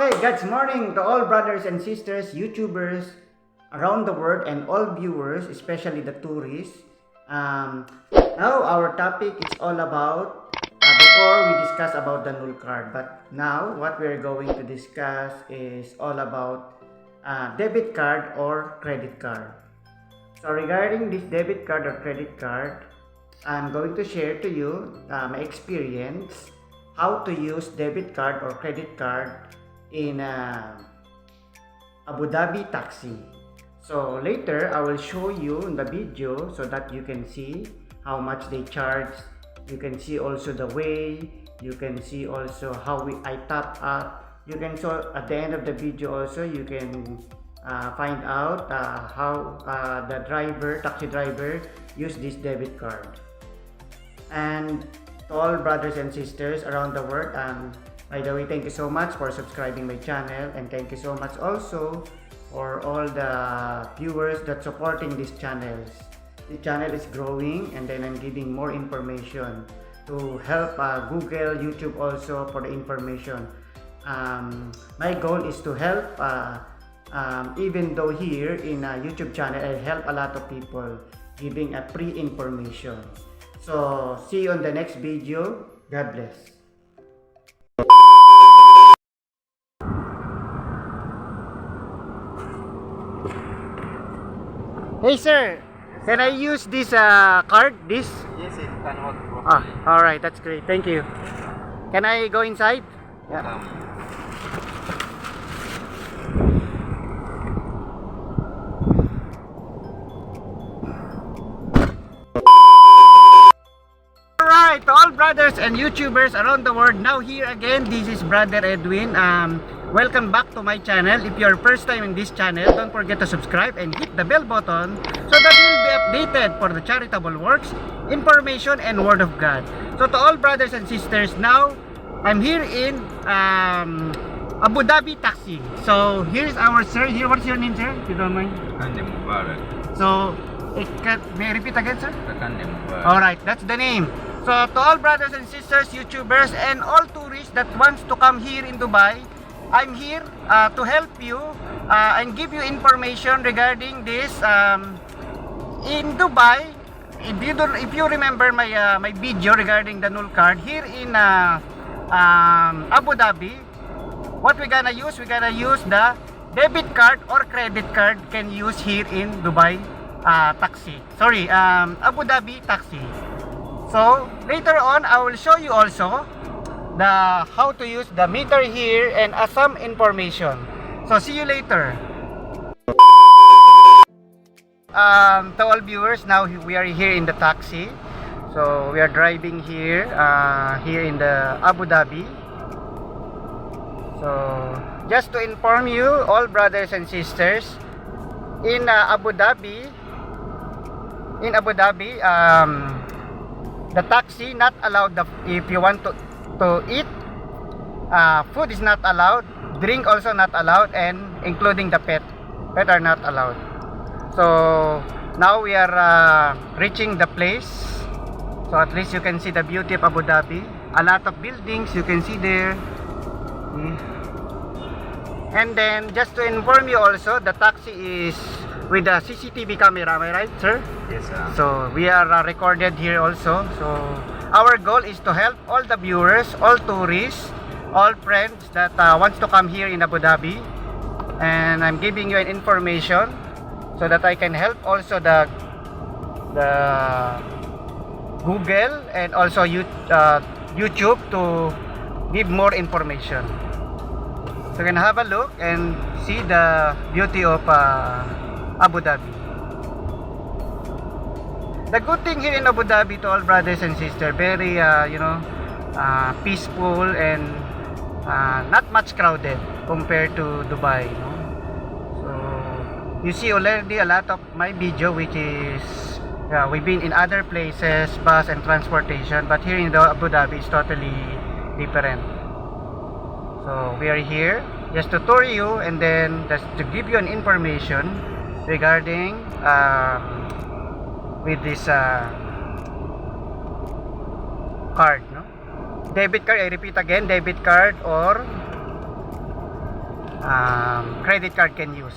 Okay, God's morning to all brothers and sisters, YouTubers around the world and all viewers, especially the tourists. Now our topic is all about, before we discuss about the null card, but now what we're going to discuss is all about debit card or credit card. So regarding this debit card or credit card, I'm going to share to you my experience how to use debit card or credit card in Abu Dhabi taxi. So later I will show you in the video so that you can see how much they charge. You can see also the way. You can see also how I top up. You can so at the end of the video also you can find out how the taxi driver use this debit card. And to all brothers and sisters around the world, by the way, thank you so much for subscribing my channel, and thank you so much also for all the viewers that supporting these channels. The channel is growing, and then I'm giving more information to help Google, YouTube also for the information. My goal is to help, even though here in YouTube channel I help a lot of people giving a free information. So see you on the next video. God bless. Hey sir, can I use this card? This? Yes, it can work properly. Alright, that's great. Thank you. Can I go inside? Yeah. Alright, to all brothers and YouTubers around the world, now here again, this is Brother Edwin. Welcome back to my channel. If you're first time in this channel, don't forget to subscribe and hit the bell button so that you'll be updated for the charitable works, information, and word of God. So to all brothers and sisters, now I'm here in Abu Dhabi taxi. So here's our sir. Here, what's your name, sir? If you don't mind. So may I repeat again, sir? Alright, that's the name. So to all brothers and sisters, YouTubers, and all tourists that wants to come here in Dubai, I'm here to help you and give you information regarding this. In Dubai, if you remember my my video regarding the null card here in Abu Dhabi, what we're gonna use the debit card or credit card can use here in Dubai taxi. Sorry, Abu Dhabi taxi. So later on, I will show you also how to use the meter here and some information. So see you later. To all viewers, now we are here in the taxi. So we are driving here here in the Abu Dhabi. So just to inform you, all brothers and sisters, in Abu Dhabi, the taxi not allowed. If you want to eat, food is not allowed, drink also not allowed, and including the pet are not allowed. So now we are reaching the place. So at least you can see the beauty of Abu Dhabi. A lot of buildings you can see there. And then just to inform you also, the taxi is with a CCTV camera. Am I right, sir? Yes, sir. So we are recorded here also. So our goal is to help all the viewers, all tourists, all friends that wants to come here in Abu Dhabi. And I'm giving you an information so that I can help also the Google and also YouTube to give more information. So you can have a look and see the beauty of Abu Dhabi. The good thing here in Abu Dhabi, to all brothers and sisters, very peaceful and not much crowded compared to Dubai. So you see already a lot of my video, which is we've been in other places, bus and transportation, but here in the Abu Dhabi is totally different. So we are here just to tour you and then just to give you an information regarding with this card, no? Debit card, I repeat again, debit card or credit card can use.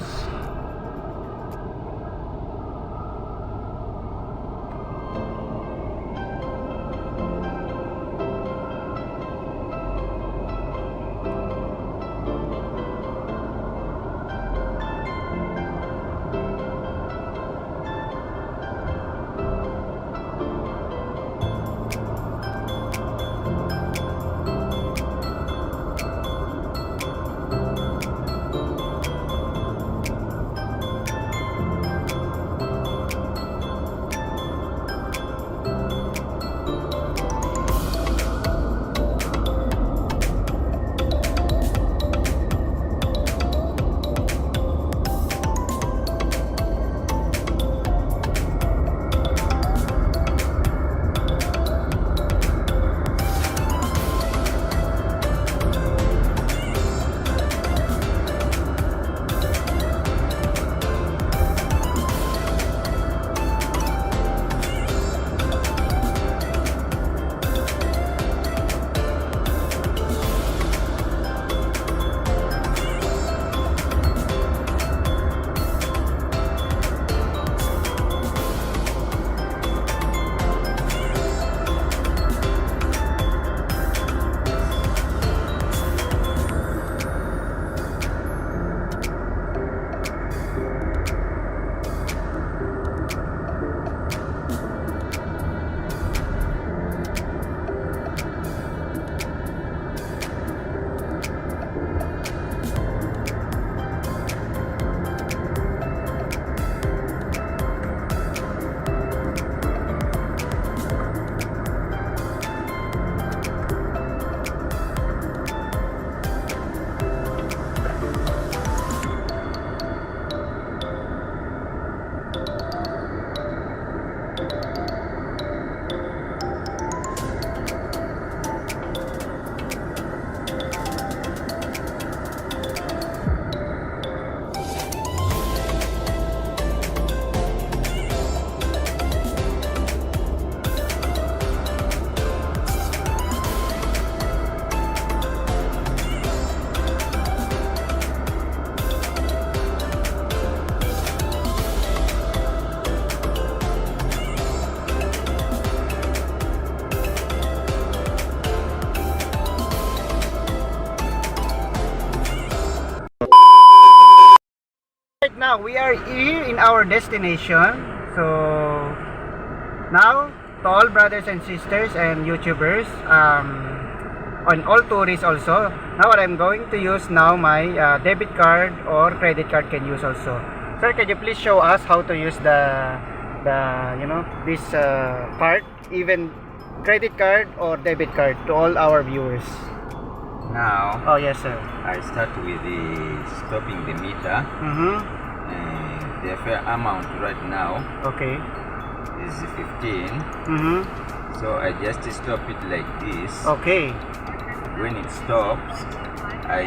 Now we are here in our destination. So now to all brothers and sisters and YouTubers, on all tourists also, now what I'm going to use now my debit card or credit card can use also. Sir, can you please show us how to use the this card, even credit card or debit card, to all our viewers? Now, Oh yes sir. I start with the stopping the meter. The fair amount right now Okay. is 15. So I just stop it like this. Okay. When it stops, I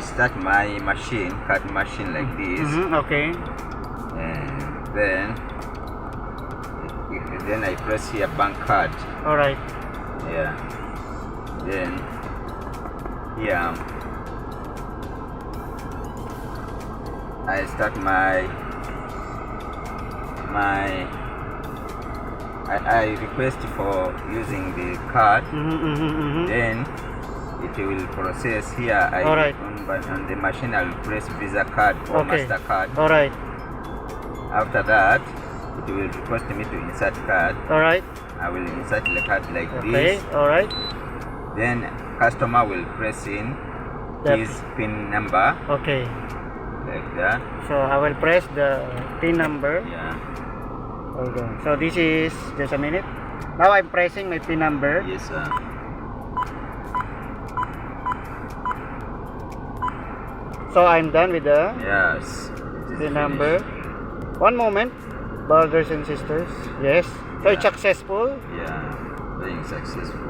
start my machine, card machine like this, Okay. and then I press here bank card. All right. Yeah. Then here I start I request for using the card. Then it will process here. Alright. On the machine I will press Visa card or Okay. MasterCard. All right. After that, it will request me to insert card. All right. I will insert the card like Okay. this. All right. Then customer will press in That- his PIN number Okay. like that. So I will press the PIN number. Yeah. Hold on. So this is just a minute. Now I'm pressing my PIN number. Yes, sir. So I'm done with the Yes. PIN number. One moment, brothers and sisters. Yes. So it's Yeah. successful. Yeah. Being successful.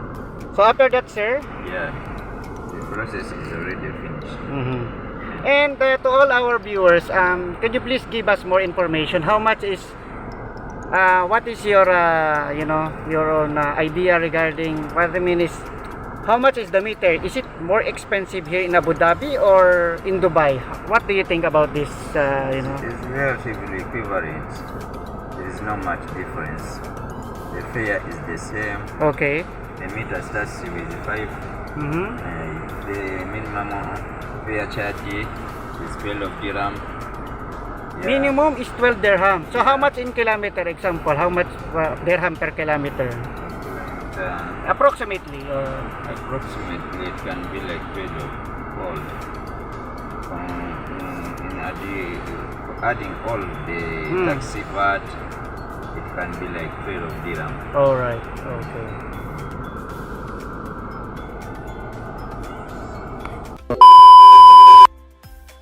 So after that, sir. Yeah. The process is already finished. And to all our viewers, can you please give us more information? How much is, what is your, your own idea regarding what I mean is, How much is the meter? Is it more expensive here in Abu Dhabi or in Dubai? What do you think about this? It's relatively equivalent. There is not much difference. The fare is the same. Okay. The meter starts with 5. The minimum fare charge is 12 dirham. Yeah. Minimum is 12 dirham. So how much in kilometer? Example, how much dirham per kilometer? Approximately. Approximately, it can be like 12 gold. Adding all the taxi VAT, it can be like 12 dirham. All right. Okay.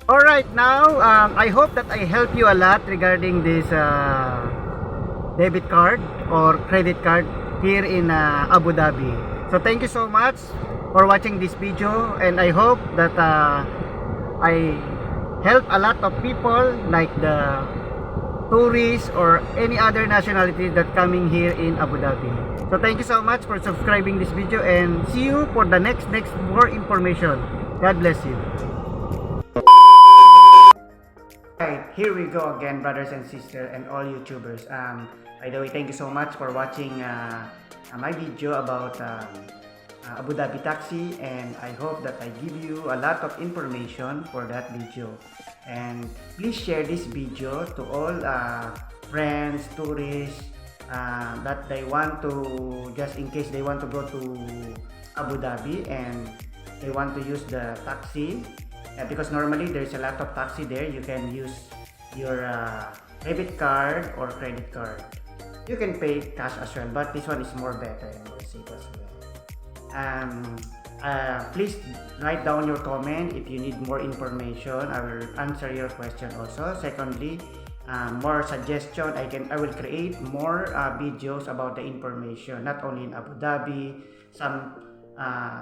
All right. Now, I hope that I help you a lot regarding this debit card or credit card here in Abu Dhabi. So thank you so much for watching this video, and I hope that I help a lot of people like the tourists or any other nationality that coming here in Abu Dhabi. So thank you so much for subscribing this video, and see you for the next more information. God bless you. Right, here we go again, brothers and sisters and all YouTubers. By the way, thank you so much for watching my video about Abu Dhabi taxi, and I hope that I give you a lot of information for that video. And please share this video to all friends, tourists that they want to, just in case they want to go to Abu Dhabi and they want to use the taxi. Because normally there's a lot of taxi there. You can use your debit card or credit card. You can pay cash as well, but this one is more better and more safe as well. Please write down your comment if you need more information. I will answer your question also. Secondly, more suggestion. I will create more videos about the information, not only in Abu Dhabi. Some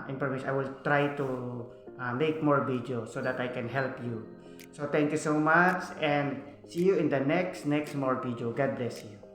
information I will try to make more videos so that I can help you. So thank you so much, and see you in the next more video. God bless you.